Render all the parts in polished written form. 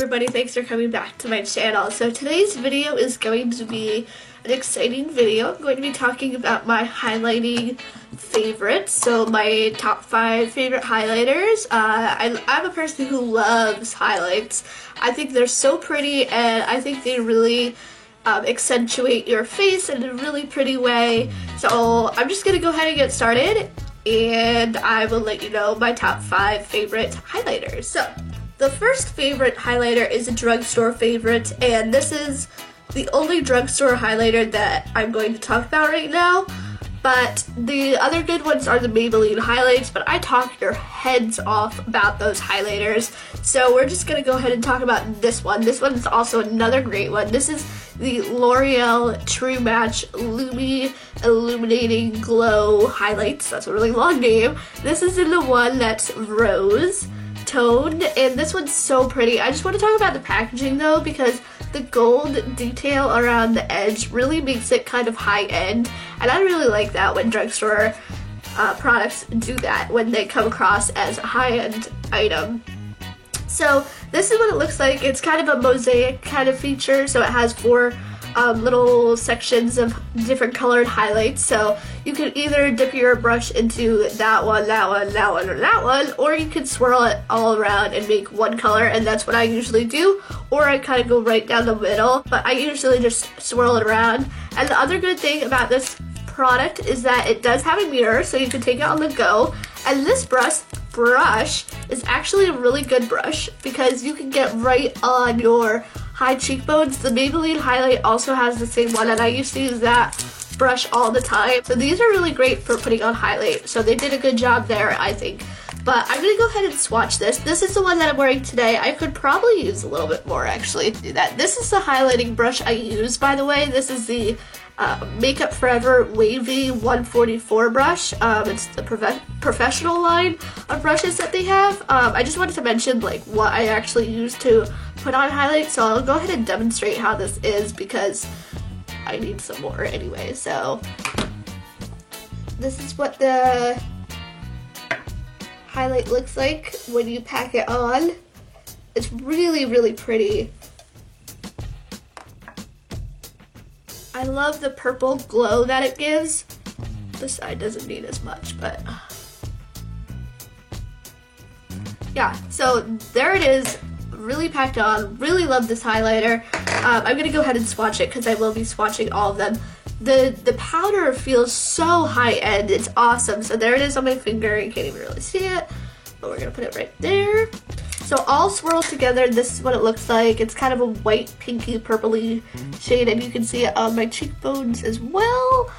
everybody, thanks for coming back to my channel. So today's video is going to be an exciting video. I'm going to be talking about my highlighting favorites, so my top 5 favorite highlighters. I'm a person who loves highlights. I think they're so pretty and I think they really accentuate your face in a really pretty way. So I'm just going to go ahead and get started and I will let you know my top 5 favorite highlighters. So the first favorite highlighter is a drugstore favorite, and this is the only drugstore highlighter that I'm going to talk about right now. But the other good ones are the Maybelline highlights, but I talk your heads off about those highlighters. So we're just going to go ahead and talk about this one. This one is also another great one. This is the L'Oreal True Match Lumi Illuminating Glow Highlights. That's a really long name. This is in the one that's rose toned, and this one's so pretty. I just want to talk about the packaging though, because the gold detail around the edge really makes it kind of high-end, and I really like that when drugstore products do that, when they come across as a high-end item. So this is what it looks like. It's kind of a mosaic kind of feature, so it has 4 little sections of different colored highlights. So you can either dip your brush into that one, that one, that one, or that one, or you can swirl it all around and make one color, and that's what I usually do. Or I kind of go right down the middle, but I usually just swirl it around. And the other good thing about this product is that it does have a mirror, so you can take it on the go. And this brush is actually a really good brush because you can get right on your high cheekbones. The Maybelline highlight also has the same one, and I used to use that brush all the time. So these are really great for putting on highlight. So they did a good job there, I think. But I'm gonna go ahead and swatch this. This is the one that I'm wearing today. I could probably use a little bit more actually to do that. This is the highlighting brush I use, by the way. This is the Makeup Forever Wavy 144 brush. It's the professional line of brushes that they have. I just wanted to mention like what I actually use to put on highlights, so I'll go ahead and demonstrate how this is because I need some more anyway. So this is what the highlight looks like when you pack it on. It's really, really pretty. I love the purple glow that it gives. This side doesn't need as much, but yeah, so there it is, really packed on. Really love this highlighter. I'm gonna go ahead and swatch it because I will be swatching all of them. The powder feels so high-end, it's awesome. So there it is on my finger, you can't even really see it, but we're gonna put it right there. So all swirled together, this is what it looks like. It's kind of a white, pinky, purpley shade, and you can see it on my cheekbones as well.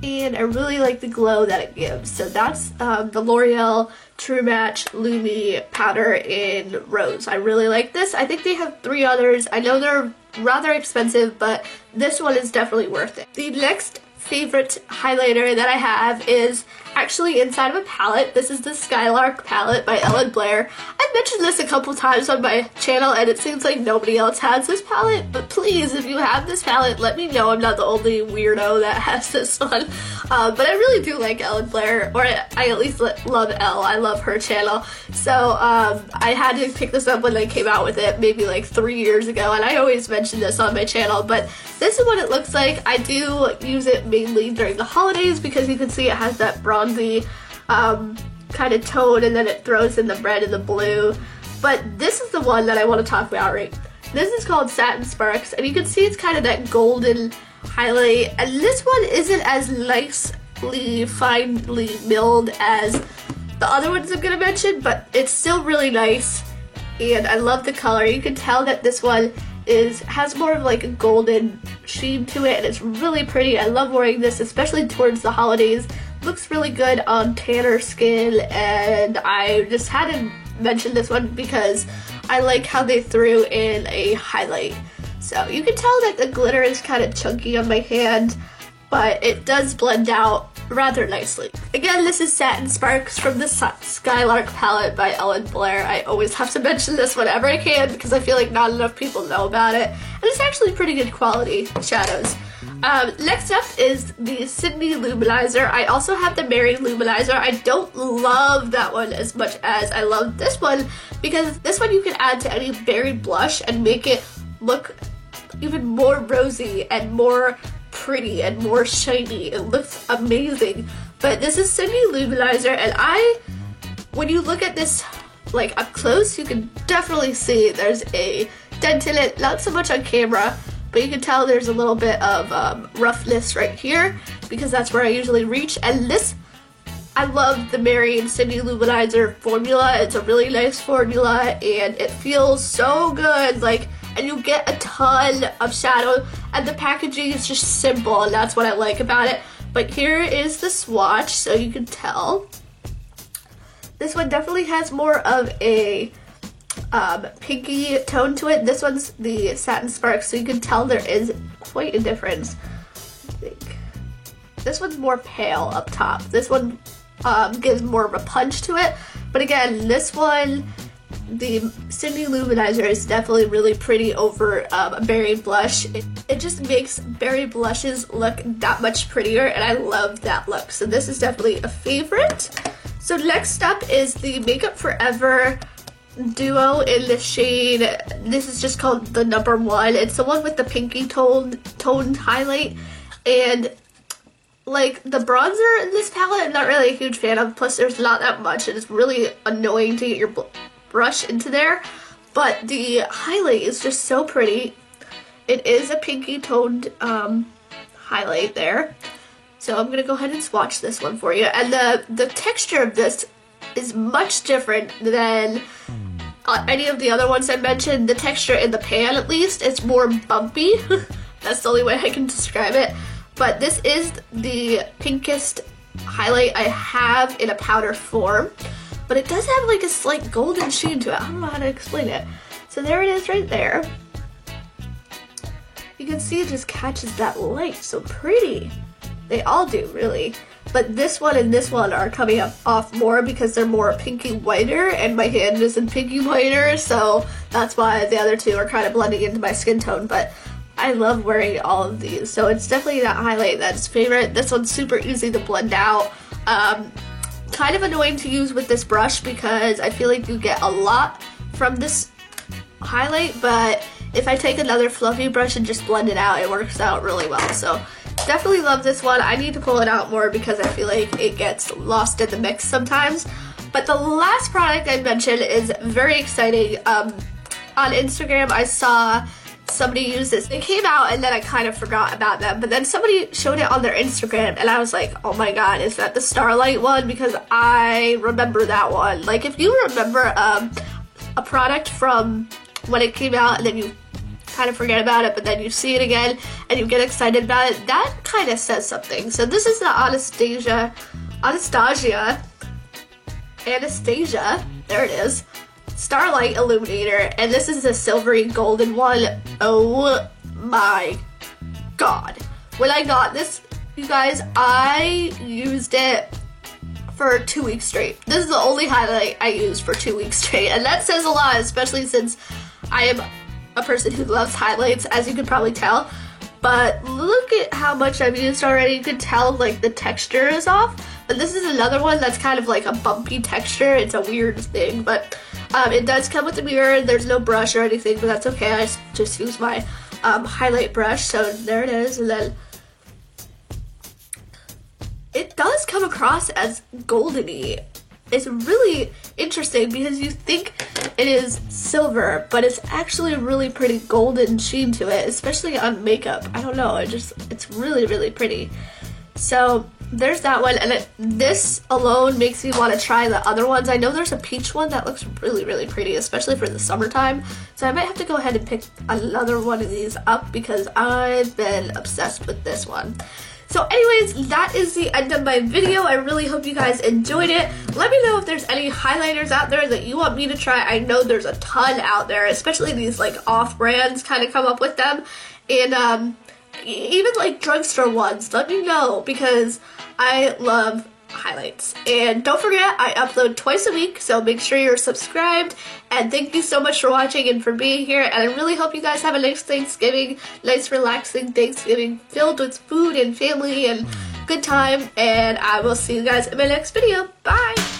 And I really like the glow that it gives. So that's the L'Oreal True Match Lumi powder in rose. I really like this. I think they have 3 others. I know they're rather expensive, but this one is definitely worth it. The next favorite highlighter that I have is actually inside of a palette. This is the Skylark palette by Ellen Blair. I've mentioned this a couple times on my channel and it seems like nobody else has this palette, but please, if you have this palette, let me know I'm not the only weirdo that has this one. But I really do like Ellen Blair, or I at least love Elle. I love her channel. So I had to pick this up when they came out with it maybe like 3 years ago, and I always mention this on my channel, but this is what it looks like. I do use it mainly during the holidays because you can see it has that bronzy kind of tone, and then it throws in the red and the blue. But this is the one that I want to talk about right. This is called Satin Sparks, and you can see it's kind of that golden highlight, and this one isn't as nicely finely milled as the other ones I'm gonna mention, but it's still really nice, and I love the color. You can tell that this one has more of like a golden sheen to it, and it's really pretty. I love wearing this, especially towards the holidays. Looks really good on tanner skin, and I just had to mention this one because I like how they threw in a highlight. So you can tell that the glitter is kind of chunky on my hand, but it does blend out rather nicely. Again, this is Satin Sparks from the Skylark palette by Ellen Blair. I always have to mention this whenever I can because I feel like not enough people know about it, and it's actually pretty good quality shadows. Next up is the Sydney Luminizer. I also have the Mary Luminizer. I don't love that one as much as I love this one because this one you can add to any berry blush and make it look even more rosy and more pretty and more shiny. It looks amazing. But this is Sydney Luminizer, and when you look at this like up close, you can definitely see there's a dent in it, not so much on camera, but you can tell there's a little bit of roughness right here because that's where I usually reach. And this, I love the Mary and Sydney Luminizer formula. It's a really nice formula and it feels so good, like, and you get a ton of shadow, and the packaging is just simple, and that's what I like about it. But here is the swatch, so you can tell. This one definitely has more of a pinky tone to it. This one's the Satin Spark, so you can tell there is quite a difference. I think this one's more pale up top. This one gives more of a punch to it. But again, this one, the Sydney Luminizer, is definitely really pretty over a berry blush. It just makes berry blushes look that much prettier, and I love that look. So this is definitely a favorite. So next up is the Makeup Forever Duo in the shade, this is just called the number 1. It's the one with the pinky toned highlight, and like the bronzer in this palette I'm not really a huge fan of, plus there's not that much and it's really annoying to get your brush into there, but the highlight is just so pretty. It is a pinky toned highlight there, so I'm gonna go ahead and swatch this one for you, and the texture of this is much different than any of the other ones I mentioned. The texture in the pan, at least, it's more bumpy. That's the only way I can describe it. But this is the pinkest highlight I have in a powder form. But it does have like a slight golden sheen to it. I don't know how to explain it. So there it is right there. You can see it just catches that light so pretty. They all do, really. But this one and this one are coming off more because they're more pinky whiter, and my hand isn't pinky whiter, so that's why the other two are kind of blending into my skin tone. But I love wearing all of these, so it's definitely that highlight that's favorite. This one's super easy to blend out. Kind of annoying to use with this brush because I feel like you get a lot from this highlight, but if I take another fluffy brush and just blend it out, it works out really well. So definitely love this one. I need to pull it out more because I feel like it gets lost in the mix sometimes. But the last product I mentioned is very exciting. On Instagram, I saw somebody use this. It came out and then I kind of forgot about them, but then somebody showed it on their Instagram and I was like, oh my god, is that the Starlight one? Because I remember that one. Like, if you remember a product from when it came out and then you kind of forget about it, but then you see it again and you get excited about it, that kind of says something. So this is the Anastasia, there it is, Starlight Illuminator, and this is the silvery golden one. Oh my god. When I got this, you guys, I used it for 2 weeks straight. This is the only highlight I used for 2 weeks straight, and that says a lot, especially since I am a person who loves highlights, as you can probably tell. But look at how much I've used already. You can tell like the texture is off. But this is another one that's kind of like a bumpy texture. It's a weird thing, but it does come with a mirror. There's no brush or anything, but that's okay. I just use my highlight brush. So there it is, and then it does come across as goldeny. It's really interesting because you think it is silver, but it's actually a really pretty golden sheen to it, especially on makeup. I don't know, it's really, really pretty. So there's that one, and this alone makes me want to try the other ones. I know there's a peach one that looks really, really pretty, especially for the summertime. So I might have to go ahead and pick another one of these up because I've been obsessed with this one. So anyways, that is the end of my video. I really hope you guys enjoyed it. Let me know if there's any highlighters out there that you want me to try. I know there's a ton out there, especially these like off-brands kind of come up with them. And even like drugstore ones, let me know because I love highlights. And don't forget, I upload twice a week, so make sure you're subscribed. And thank you so much for watching and for being here. And I really hope you guys have a nice Thanksgiving, nice relaxing Thanksgiving filled with food and family and good time. And I will see you guys in my next video. Bye!